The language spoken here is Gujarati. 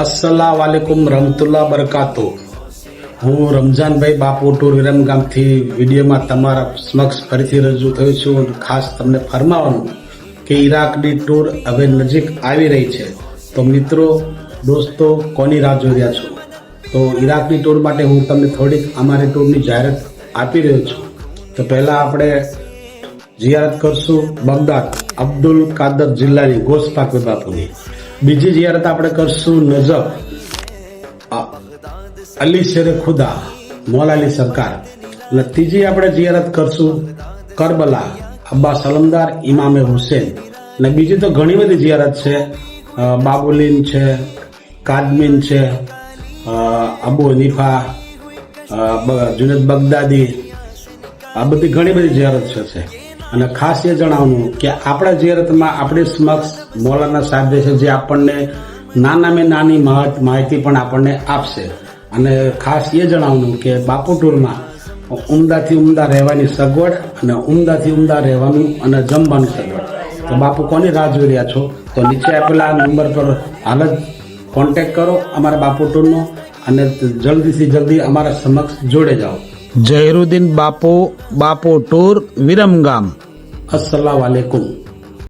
अस्सलाम वालेकुम रहमतुल्लाह बरकातो। હું રમઝાનભાઈ બાપુ ટૂર વિરમગામથી વિડીયોમાં તમારા સમક્ષ ફરીથી રજૂ થયો છું. ખાસ તમને ફરમાવાનું કે ઈરાકની ટૂર હવે નજીક આવી રહી છે. તો મિત્રો દોસ્તો કોની રાહ જોઈ રહ્યા છો? તો ઈરાકની ટૂર માટે હું તમને થોડીક અમારી ટૂરની જાહેરાત આપી રહ્યો છું. તો પહેલાં આપણે જિયારત કરશું બગદાદ અબ્દુલ કાદર જિલ્લાની ગોસ પાકવી બાપુની. બીજી જિયારત આપણે કરશું નજફ અલી શેરે ખુદા મૌલા અલી સરકાર. અને ત્રીજી આપણે જિયારત કરશું કરબલા અબ્બા સલમદાર ઇમામે હુસેન. અને બીજી તો ઘણી બધી જિયારત છે, બાબુલીન છે, કાદમીન છે, અબુ હનીફા, જુનેદ બગદાદી, આ બધી ઘણી બધી જિયારત છે. અને ખાસ એ જણાવવાનું કે આપણા જિયારતમાં આપણી સમક્ષ મૌલાના સાહેબ છે, જે આપણને નાનામાં નાની માહિતી પણ આપણને આપશે. અને ખાસ એ જણાવવાનું કે બાપુ ટૂરમાં ઉમદાથી ઉમદા રહેવાની સગવડ અને ઉમદાથી ઉમદા રહેવાનું અને જમવાની સગવડ. તો બાપુ કોની રાહ જોઈ રહ્યા છો? તો નીચે આપેલા નંબર પર હાલ જ કોન્ટેક્ટ કરો અમારા બાપુ ટૂરનો અને જલ્દીથી જલ્દી અમારા સમક્ષ જોડે જાઓ. જહીરુદ્દીન બાપુ ટૂર વિરમગામ. અસ્સલામ વાલેકુમ.